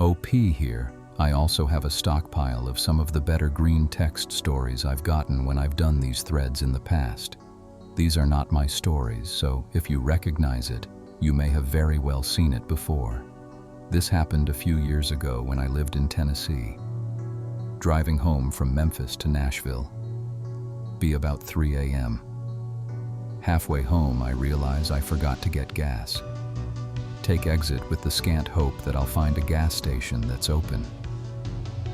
OP here. I also have a stockpile of some of the better green text stories I've gotten when I've done these threads in the past. These are not my stories, so if you recognize it, you may have very well seen it before. This happened a few years ago when I lived in Tennessee. Driving home from Memphis to Nashville. Be about 3 a.m. Halfway home, I realize I forgot to get gas. Take exit with the scant hope that I'll find a gas station that's open.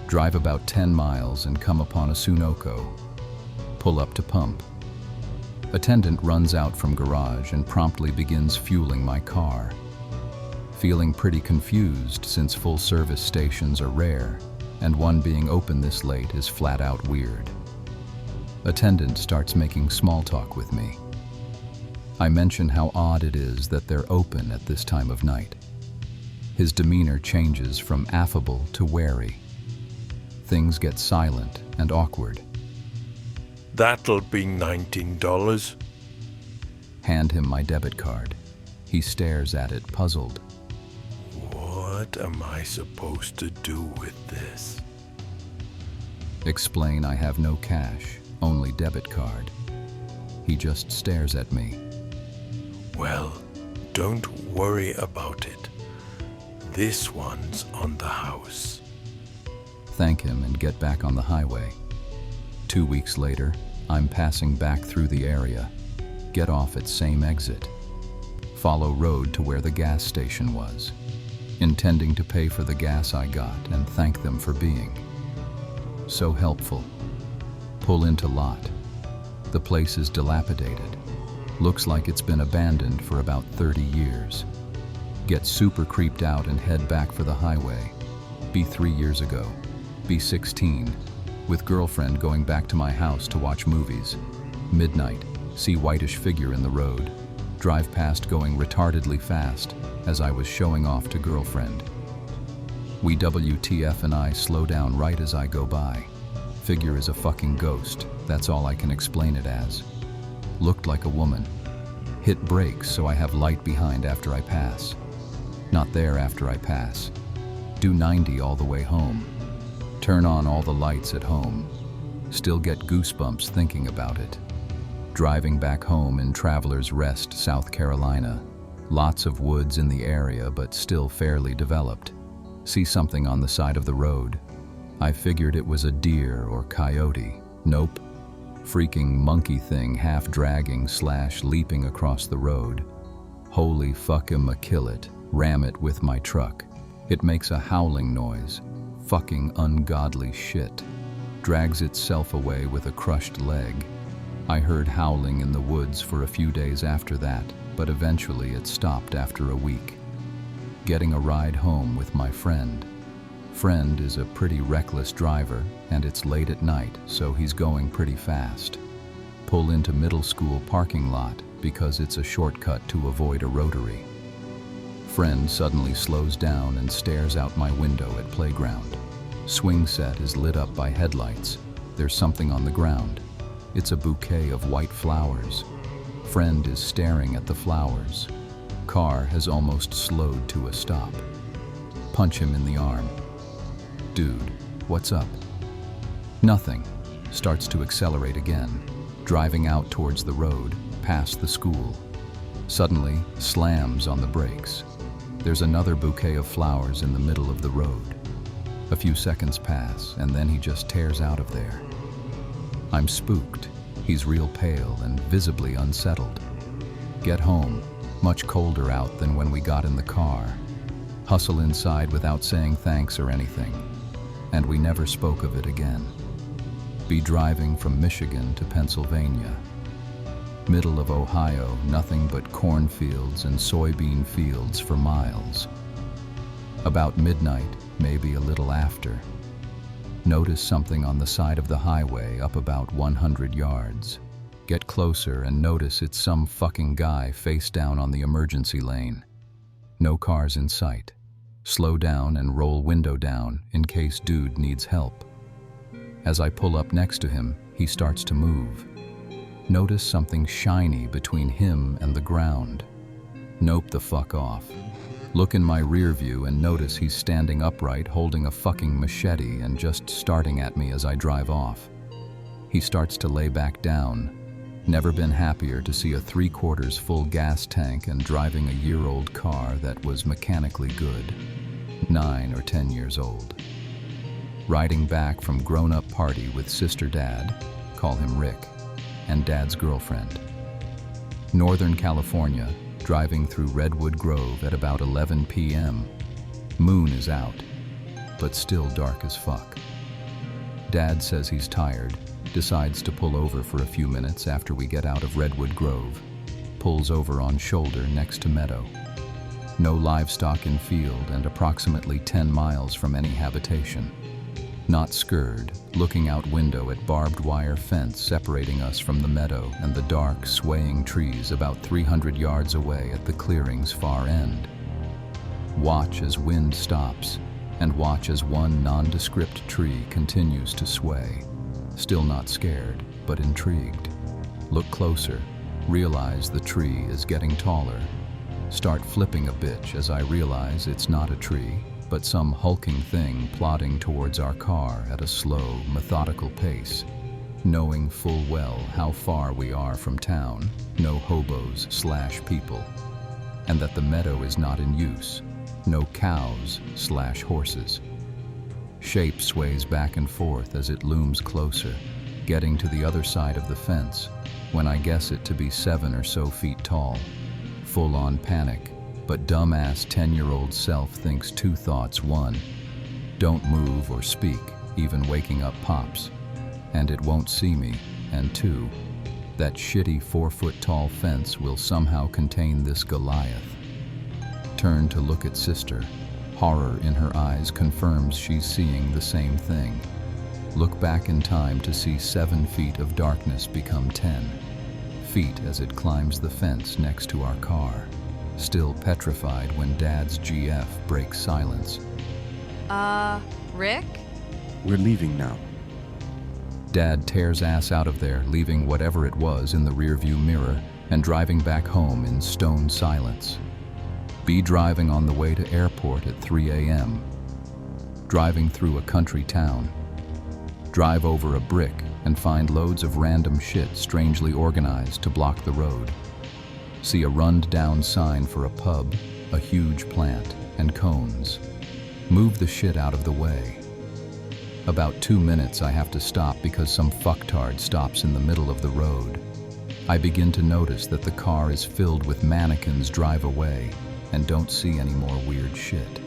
Drive about 10 miles and come upon a Sunoco. Pull up to pump. Attendant runs out from garage and promptly begins fueling my car. Feeling pretty confused since full-service stations are rare, and one being open this late is flat out weird. Attendant starts making small talk with me. I mention how odd it is that they're open at this time of night. His demeanor changes from affable to wary. Things get silent and awkward. That'll be $19. Hand him my debit card. He stares at it, puzzled. What am I supposed to do with this? Explain I have no cash, only debit card. He just stares at me. Well, don't worry about it. This one's on the house. Thank him and get back on the highway. 2 weeks later, I'm passing back through the area. Get off at same exit. Follow road to where the gas station was, intending to pay for the gas I got and thank them for being so helpful. Pull into lot. The place is dilapidated. Looks like it's been abandoned for about 30 years. Get super creeped out and head back for the highway. Be 3 years ago. Be 16. With girlfriend going back to my house to watch movies. Midnight, see whitish figure in the road. Drive past going retardedly fast as I was showing off to girlfriend. We WTF and I slow down right as I go by. Figure is a fucking ghost, that's all I can explain it as. Looked like a woman. Hit brakes so I have light behind after I pass. Not there after I pass. Do 90 all the way home. Turn on all the lights at home. Still get goosebumps thinking about it. Driving back home in Travelers Rest, South Carolina. Lots of woods in the area, but still fairly developed. See something on the side of the road. I figured it was a deer or coyote. Nope. Freaking monkey thing half dragging / leaping across the road. Holy fuck-immaculate. Ram it with my truck. It makes a howling noise. Fucking ungodly shit. Drags itself away with a crushed leg. I heard howling in the woods for a few days after that, but eventually it stopped after a week. Getting a ride home with my friend. Friend is a pretty reckless driver, and it's late at night, so he's going pretty fast. Pull into middle school parking lot because it's a shortcut to avoid a rotary. Friend suddenly slows down and stares out my window at playground. Swing set is lit up by headlights. There's something on the ground. It's a bouquet of white flowers. Friend is staring at the flowers. Car has almost slowed to a stop. Punch him in the arm. Dude, what's up? Nothing. Starts to accelerate again, driving out towards the road, past the school. Suddenly, slams on the brakes. There's another bouquet of flowers in the middle of the road. A few seconds pass, and then he just tears out of there. I'm spooked. He's real pale and visibly unsettled. Get home. Much colder out than when we got in the car. Hustle inside without saying thanks or anything. And we never spoke of it again. Be driving from Michigan to Pennsylvania. Middle of Ohio, nothing but cornfields and soybean fields for miles. About midnight, maybe a little after. Notice something on the side of the highway up about 100 yards. Get closer and notice it's some fucking guy face down on the emergency lane. No cars in sight. Slow down and roll window down in case dude needs help. As I pull up next to him, he starts to move. Notice something shiny between him and the ground. Nope the fuck off. Look in my rear view and notice he's standing upright holding a fucking machete and just starting at me as I drive off. He starts to lay back down. Never been happier to see a 3/4 full gas tank and driving a year-old car that was mechanically good, 9 or 10 years old. Riding back from grown-up party with sister dad, call him Rick, and dad's girlfriend. Northern California, driving through Redwood Grove at about 11 p.m. Moon is out, but still dark as fuck. Dad says he's tired, decides to pull over for a few minutes after we get out of Redwood Grove, pulls over on shoulder next to meadow. No livestock in field and approximately 10 miles from any habitation. Not scared, looking out window at barbed wire fence separating us from the meadow and the dark, swaying trees about 300 yards away at the clearing's far end. Watch as wind stops, and watch as one nondescript tree continues to sway. Still not scared, but intrigued. Look closer, realize the tree is getting taller. Start flipping a bitch as I realize it's not a tree, but some hulking thing plodding towards our car at a slow, methodical pace. Knowing full well how far we are from town, no hobos/people, and that the meadow is not in use, no cows/horses. Shape sways back and forth as it looms closer, getting to the other side of the fence, when I guess it to be 7 or so feet tall. Full-on panic, but dumbass 10-year-old self thinks 2 thoughts. 1, don't move or speak, even waking up Pops, and it won't see me, and 2, that shitty 4-foot-tall fence will somehow contain this Goliath. Turn to look at sister. Horror in her eyes confirms she's seeing the same thing. Look back in time to see 7 feet of darkness become 10 feet as it climbs the fence next to our car. Still petrified when Dad's GF breaks silence. Rick? We're leaving now. Dad tears ass out of there, leaving whatever it was in the rearview mirror and driving back home in stone silence. Be driving on the way to airport at 3 a.m. Driving through a country town. Drive over a brick and find loads of random shit strangely organized to block the road. See a run-down sign for a pub, a huge plant, and cones. Move the shit out of the way. About 2 minutes I have to stop because some fucktard stops in the middle of the road. I begin to notice that the car is filled with mannequins drive away and don't see any more weird shit.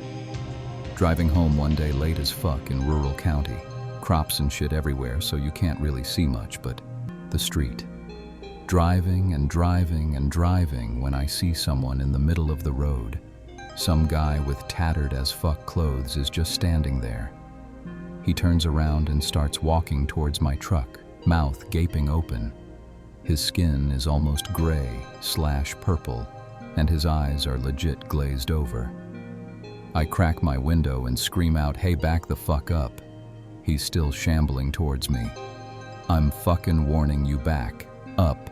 Driving home one day late as fuck in rural county. Crops and shit everywhere, so you can't really see much, but the street. Driving and driving and driving when I see someone in the middle of the road. Some guy with tattered as fuck clothes is just standing there. He turns around and starts walking towards my truck, mouth gaping open. His skin is almost gray/purple, and his eyes are legit glazed over. I crack my window and scream out, "Hey, back the fuck up." He's still shambling towards me. "I'm fucking warning you, back up."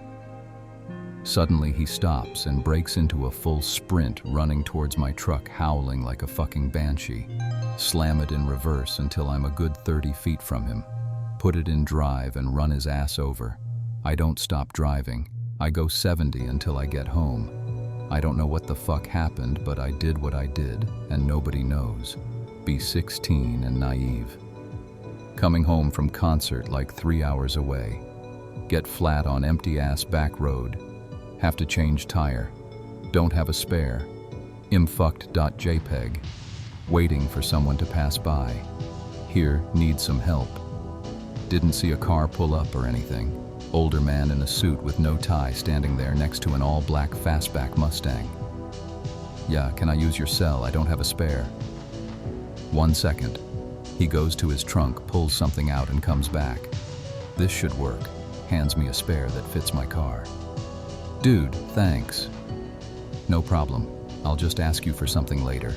Suddenly he stops and breaks into a full sprint, running towards my truck, howling like a fucking banshee. Slam it in reverse until I'm a good 30 feet from him. Put it in drive and run his ass over. I don't stop driving. I go 70 until I get home. I don't know what the fuck happened, but I did what I did, and nobody knows. Be 16 and naive. Coming home from concert like 3 hours away. Get flat on empty-ass back road. Have to change tire. Don't have a spare. Imfucked.jpg. Waiting for someone to pass by. Here, need some help. Didn't see a car pull up or anything. Older man in a suit with no tie standing there next to an all-black fastback Mustang. "Yeah, can I use your cell? I don't have a spare." 1 second. He goes to his trunk, pulls something out and comes back. "This should work." Hands me a spare that fits my car. "Dude, thanks." "No problem. I'll just ask you for something later."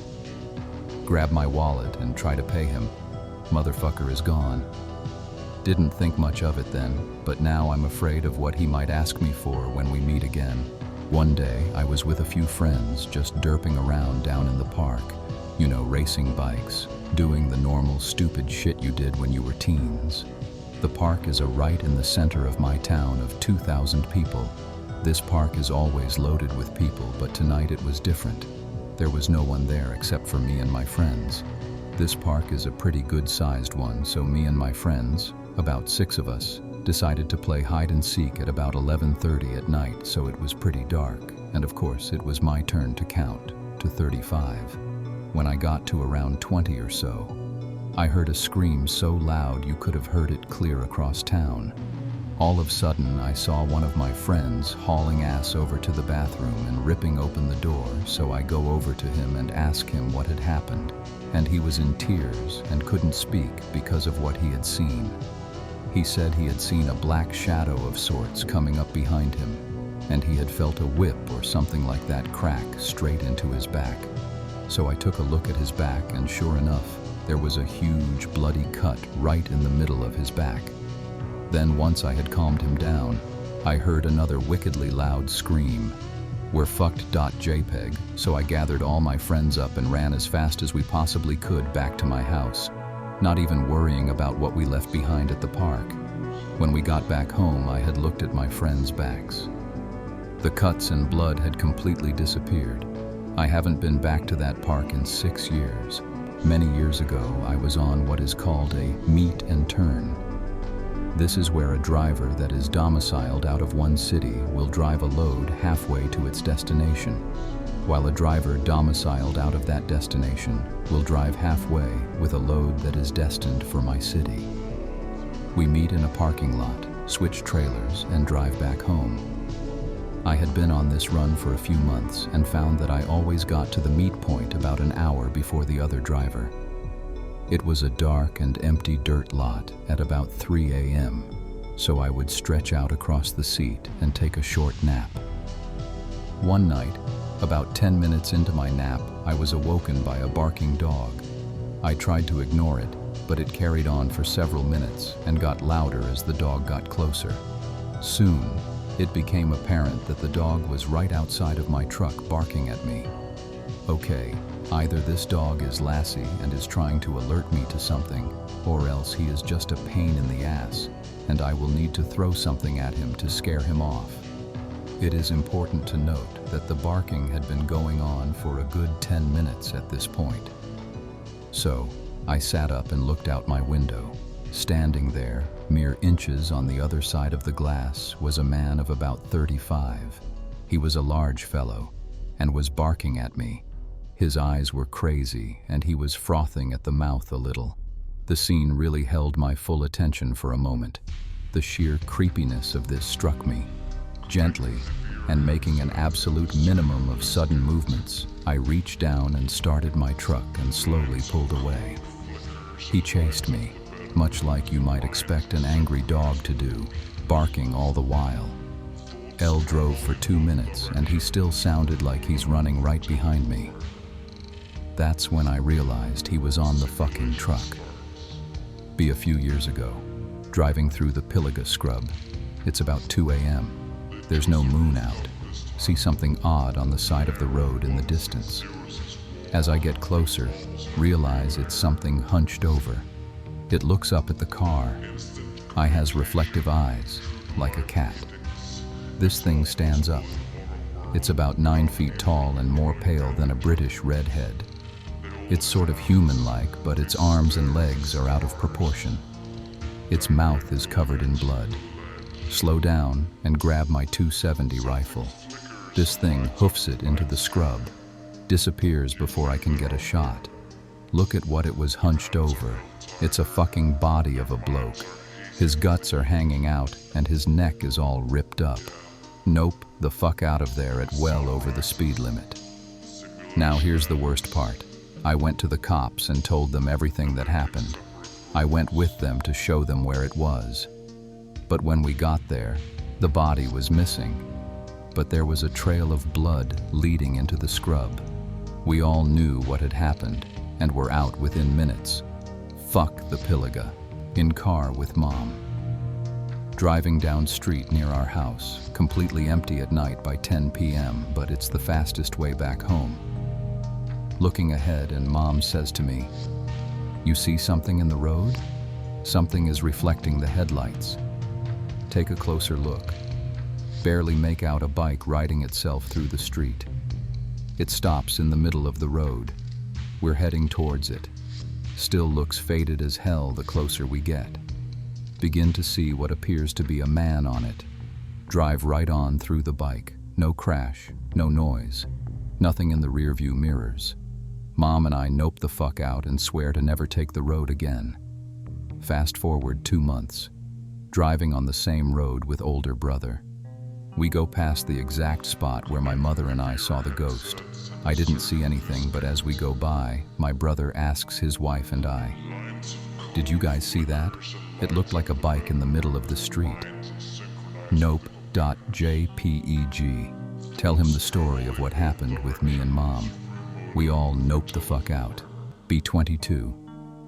Grab my wallet and try to pay him. Motherfucker is gone. Didn't think much of it then, but now I'm afraid of what he might ask me for when we meet again. One day, I was with a few friends just derping around down in the park. You know, racing bikes, doing the normal stupid shit you did when you were teens. The park is right in the center of my town of 2,000 people. This park is always loaded with people, but tonight it was different. There was no one there except for me and my friends. This park is a pretty good-sized one, so me and my friends, about 6 of us, decided to play hide and seek at about 11:30 at night, so it was pretty dark. And of course, it was my turn to count to 35. When I got to around 20 or so, I heard a scream so loud you could have heard it clear across town. All of a sudden, I saw one of my friends hauling ass over to the bathroom and ripping open the door, so I go over to him and ask him what had happened. And he was in tears and couldn't speak because of what he had seen. He said he had seen a black shadow of sorts coming up behind him, and he had felt a whip or something like that crack straight into his back. So I took a look at his back, and sure enough, there was a huge bloody cut right in the middle of his back. Then once I had calmed him down, I heard another wickedly loud scream. We're fucked.jpg, so I gathered all my friends up and ran as fast as we possibly could back to my house, not even worrying about what we left behind at the park. When we got back home, I had looked at my friends' backs. The cuts and blood had completely disappeared. I haven't been back to that park in 6 years. Many years ago, I was on what is called a meet and turn. This is where a driver that is domiciled out of one city will drive a load halfway to its destination, while a driver domiciled out of that destination will drive halfway with a load that is destined for my city. We meet in a parking lot, switch trailers, and drive back home. I had been on this run for a few months and found that I always got to the meet point about an hour before the other driver. It was a dark and empty dirt lot at about 3 a.m., so I would stretch out across the seat and take a short nap. One night, about 10 minutes into my nap, I was awoken by a barking dog. I tried to ignore it, but it carried on for several minutes and got louder as the dog got closer. Soon, it became apparent that the dog was right outside of my truck barking at me. Okay, either this dog is Lassie and is trying to alert me to something, or else he is just a pain in the ass, and I will need to throw something at him to scare him off. It is important to note that the barking had been going on for a good 10 minutes at this point. So, I sat up and looked out my window. Standing there, mere inches on the other side of the glass, was a man of about 35. He was a large fellow and was barking at me. His eyes were crazy and he was frothing at the mouth a little. The scene really held my full attention for a moment. The sheer creepiness of this struck me. Gently, and making an absolute minimum of sudden movements, I reached down and started my truck and slowly pulled away. He chased me, much like you might expect an angry dog to do, barking all the while. L drove for 2 minutes and he still sounded like he's running right behind me. That's when I realized he was on the fucking truck. Be a few years ago, driving through the Pilliga scrub. It's about 2 a.m. There's no moon out. See something odd on the side of the road in the distance. As I get closer, realize it's something hunched over. It looks up at the car. I has reflective eyes, like a cat. This thing stands up. It's about 9 feet tall and more pale than a British redhead. It's sort of human-like, but its arms and legs are out of proportion. Its mouth is covered in blood. Slow down and grab my .270 rifle. This thing hoofs it into the scrub, disappears before I can get a shot. Look at what it was hunched over. It's a fucking body of a bloke. His guts are hanging out and his neck is all ripped up. Nope, the fuck out of there at well over the speed limit. Now here's the worst part. I went to the cops and told them everything that happened. I went with them to show them where it was. But when we got there, the body was missing. But there was a trail of blood leading into the scrub. We all knew what had happened and were out within minutes. Fuck the Pilliga. In car with Mom. Driving down street near our house, completely empty at night by 10 p.m., but it's the fastest way back home. Looking ahead, and Mom says to me, "You see something in the road? Something is reflecting the headlights." Take a closer look. Barely make out a bike riding itself through the street. It stops in the middle of the road. We're heading towards it. Still looks faded as hell the closer we get. Begin to see what appears to be a man on it. Drive right on through the bike. No crash, no noise, nothing in the rearview mirrors. Mom and I nope the fuck out and swear to never take the road again. Fast forward 2 months. Driving on the same road with older brother. We go past the exact spot where my mother and I saw the ghost. I didn't see anything, but as we go by, my brother asks his wife and I, "Did you guys see that? It looked like a bike in the middle of the street." Nope.jpeg. Tell him the story of what happened with me and Mom. We all nope the fuck out. Be 22.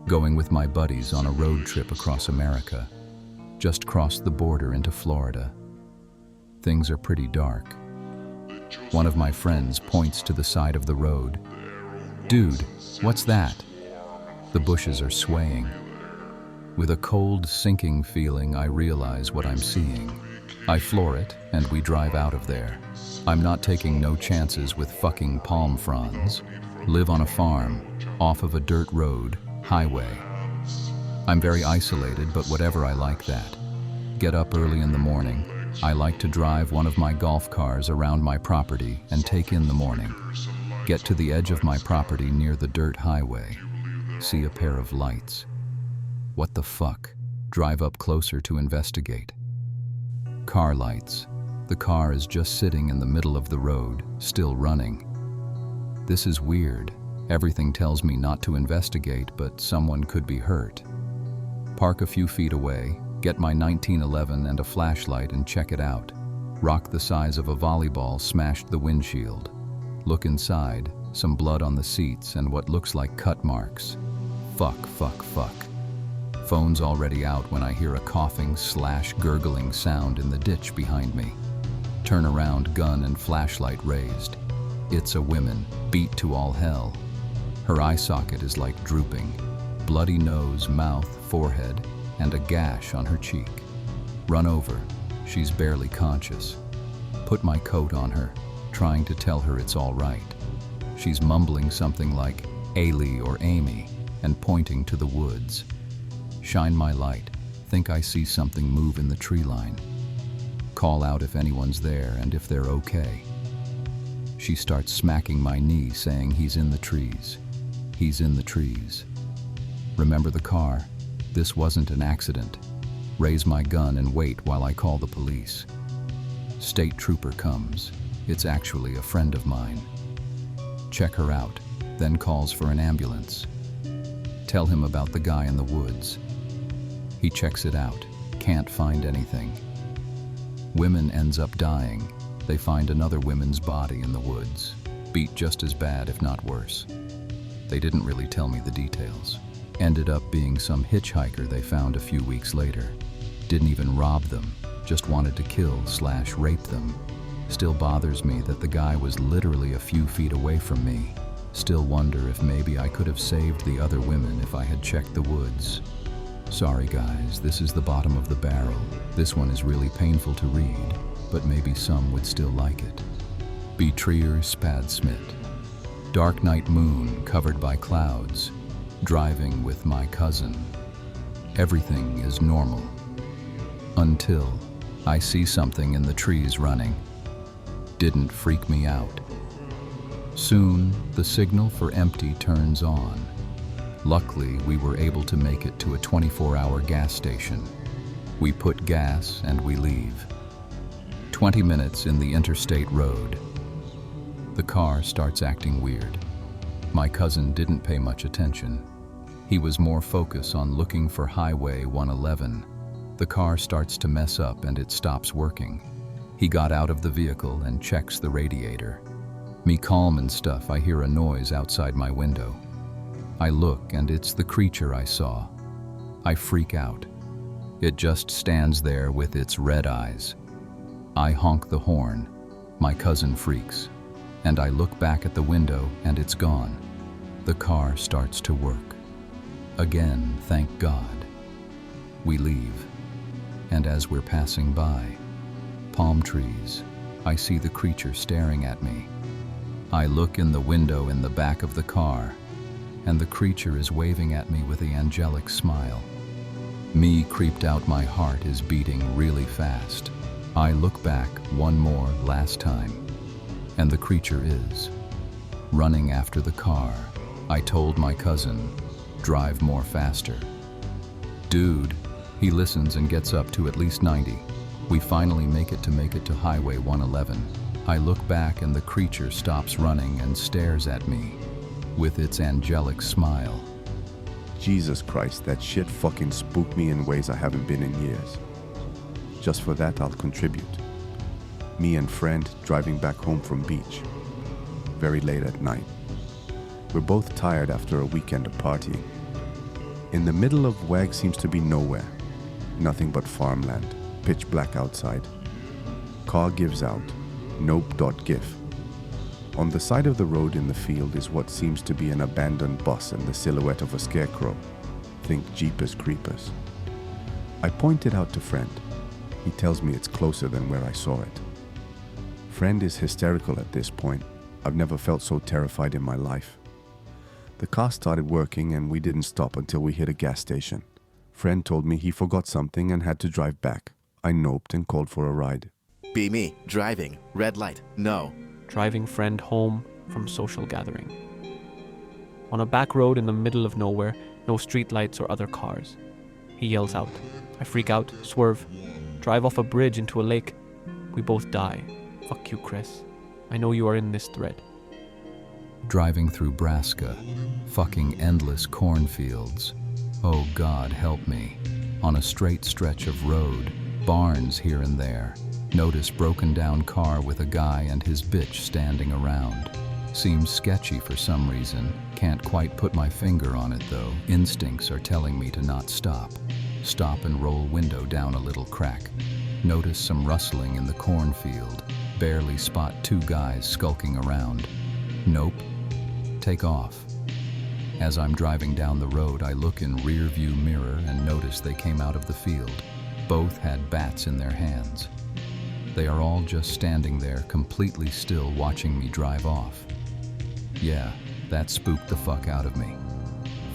Going with my buddies on a road trip across America. Just crossed the border into Florida. Things are pretty dark. One of my friends points to the side of the road. "Dude, what's that?" The bushes are swaying. With a cold, sinking feeling, I realize what I'm seeing. I floor it, and we drive out of there. I'm not taking no chances with fucking palm fronds. Live on a farm, off of a dirt road, highway. I'm very isolated, but whatever, I like that. Get up early in the morning. I like to drive one of my golf cars around my property and take in the morning. Get to the edge of my property near the dirt highway. See a pair of lights. What the fuck? Drive up closer to investigate. Car lights. The car is just sitting in the middle of the road, still running. This is weird. Everything tells me not to investigate, but someone could be hurt. Park a few feet away, get my 1911 and a flashlight and check it out. Rock the size of a volleyball smashed the windshield. Look inside, some blood on the seats and what looks like cut marks. Fuck. Phone's already out when I hear a coughing/gurgling sound in the ditch behind me. Turn around, gun and flashlight raised. It's a woman, beat to all hell. Her eye socket is like drooping. Bloody nose, mouth, forehead, and a gash on her cheek. Run over. She's barely conscious. Put my coat on her, trying to tell her it's all right. She's mumbling something like Ailey or Amy and pointing to the woods. Shine my light. Think I see something move in the tree line. Call out if anyone's there and if they're okay. She starts smacking my knee, saying he's in the trees. He's in the trees. Remember the car? This wasn't an accident. Raise my gun and wait while I call the police. State trooper comes. It's actually a friend of mine. Check her out, then calls for an ambulance. Tell him about the guy in the woods. He checks it out, can't find anything. Woman ends up dying. They find another woman's body in the woods, beat just as bad if not worse. They didn't really tell me the details. Ended up being some hitchhiker they found a few weeks later. Didn't even rob them, just wanted to kill/rape them. Still bothers me that the guy was literally a few feet away from me. Still wonder if maybe I could have saved the other women if I had checked the woods. Sorry guys, this is the bottom of the barrel. This one is really painful to read, but maybe some would still like it. Be Trier Spadsmith. Dark night moon covered by clouds. Driving with my cousin. Everything is normal. Until I see something in the trees running. Didn't freak me out. Soon, the signal for empty turns on. Luckily, we were able to make it to a 24-hour gas station. We put gas and we leave. 20 minutes in the interstate road. The car starts acting weird. My cousin didn't pay much attention. He was more focused on looking for Highway 111. The car starts to mess up and it stops working. He got out of the vehicle and checks the radiator. Me calm and stuff, I hear a noise outside my window. I look and it's the creature I saw. I freak out. It just stands there with its red eyes. I honk the horn. My cousin freaks. And I look back at the window and it's gone. The car starts to work. Again, thank God. We leave. And as we're passing by, palm trees, I see the creature staring at me. I look in the window in the back of the car, and the creature is waving at me with the angelic smile. Me creeped out, my heart is beating really fast. I look back one more last time, and the creature is running after the car. I told my cousin, drive more faster. Dude, he listens and gets up to at least 90. We finally make it to Highway 111. I look back and the creature stops running and stares at me with its angelic smile. Jesus Christ, that shit fucking spooked me in ways I haven't been in years. Just for that, I'll contribute. Me and friend driving back home from beach. Very late at night. We're both tired after a weekend of partying. In the middle of WAG seems to be nowhere. Nothing but farmland. Pitch black outside. Car gives out. Nope.gif. On the side of the road in the field is what seems to be an abandoned bus and the silhouette of a scarecrow. Think Jeepers Creepers. I point it out to friend. He tells me it's closer than where I saw it. Friend is hysterical at this point. I've never felt so terrified in my life. The car started working and we didn't stop until we hit a gas station. Friend told me he forgot something and had to drive back. I noped and called for a ride. Be me, driving, red light, no. Driving friend home from social gathering. On a back road in the middle of nowhere, no streetlights or other cars. He yells out. I freak out, swerve, drive off a bridge into a lake. We both die. Fuck you, Chris. I know you are in this thread. Driving through Braska, fucking endless cornfields. Oh God, help me. On a straight stretch of road, barns here and there. Notice broken down car with a guy and his bitch standing around. Seems sketchy for some reason. Can't quite put my finger on it though. Instincts are telling me to not stop. Stop and roll window down a little crack. Notice some rustling in the cornfield. Barely spot two guys skulking around. Nope. Take off. As I'm driving down the road, I look in rear view mirror and notice they came out of the field. Both had bats in their hands. They are all just standing there completely still watching me drive off. Yeah, that spooked the fuck out of me.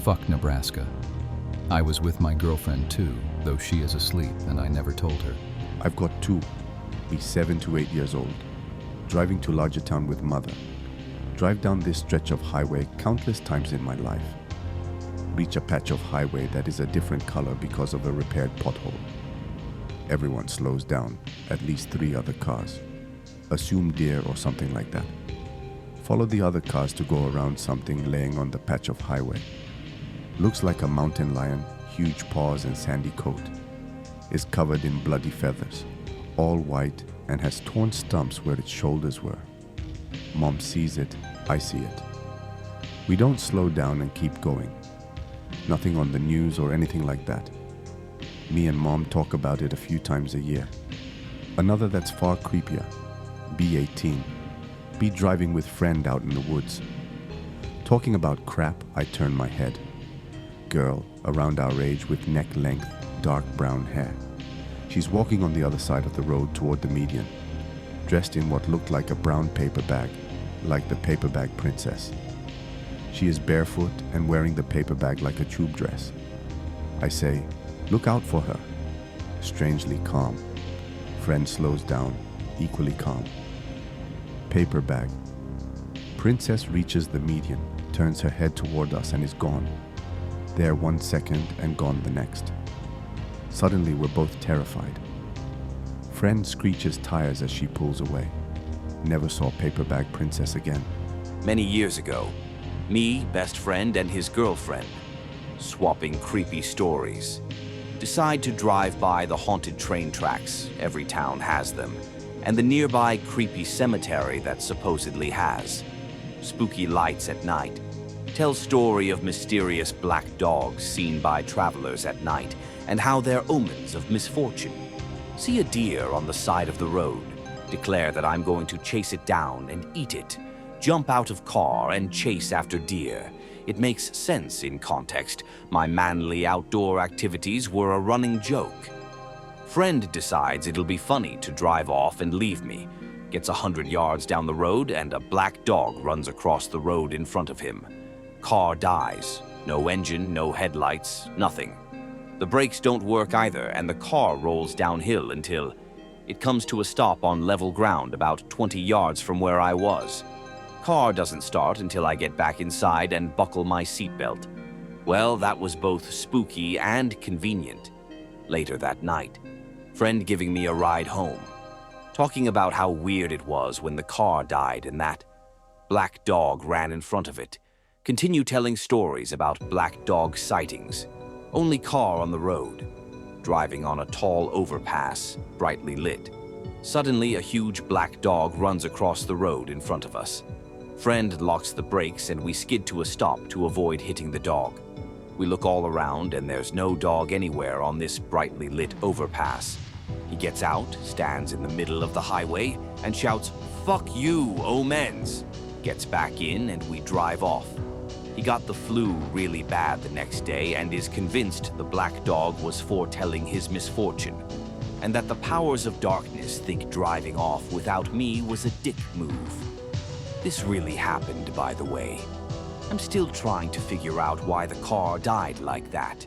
Fuck Nebraska. I was with my girlfriend too, though she is asleep and I never told her. I've got two. Be 7 to 8 years old. Driving to larger town with mother. Drive down this stretch of highway countless times in my life. Reach a patch of highway that is a different color because of a repaired pothole. Everyone slows down, at least 3 other cars. Assume deer or something like that. Follow the other cars to go around something laying on the patch of highway. Looks like a mountain lion, huge paws and sandy coat. Is covered in bloody feathers, all white and has torn stumps where its shoulders were. Mom sees it, I see it. We don't slow down and keep going. Nothing on the news or anything like that. Me and Mom talk about it a few times a year. Another that's far creepier. B18. Be driving with friend out in the woods. Talking about crap, I turn my head. Girl, around our age with neck-length, dark brown hair. She's walking on the other side of the road toward the median, dressed in what looked like a brown paper bag, like the paper bag princess. She is barefoot and wearing the paper bag like a tube dress. I say, look out for her. Strangely calm. Friend slows down, equally calm. Paper bag. Princess reaches the median, turns her head toward us and is gone. There 1 second and gone the next. Suddenly we're both terrified. Friend screeches tires as she pulls away. Never saw paper bag princess again. Many years ago, me, best friend, and his girlfriend, swapping creepy stories, decide to drive by the haunted train tracks, every town has them, and the nearby creepy cemetery that supposedly has spooky lights at night. Tells story of mysterious black dogs seen by travelers at night and how they're omens of misfortune. See a deer on the side of the road, declare that I'm going to chase it down and eat it, jump out of car and chase after deer. It makes sense in context. My manly outdoor activities were a running joke. Friend decides it'll be funny to drive off and leave me. Gets 100 yards down the road and a black dog runs across the road in front of him. Car dies. No engine, no headlights, nothing. The brakes don't work either, and the car rolls downhill until it comes to a stop on level ground about 20 yards from where I was. Car doesn't start until I get back inside and buckle my seatbelt. Well, that was both spooky and convenient. Later that night, friend giving me a ride home, talking about how weird it was when the car died and that black dog ran in front of it. Continue telling stories about black dog sightings. Only car on the road. Driving on a tall overpass, brightly lit. Suddenly, a huge black dog runs across the road in front of us. Friend locks the brakes and we skid to a stop to avoid hitting the dog. We look all around and there's no dog anywhere on this brightly lit overpass. He gets out, stands in the middle of the highway, and shouts, "Fuck you, omens!" Gets back in and we drive off. He got the flu really bad the next day and is convinced the black dog was foretelling his misfortune, and that the powers of darkness think driving off without me was a dick move. This really happened, by the way. I'm still trying to figure out why the car died like that.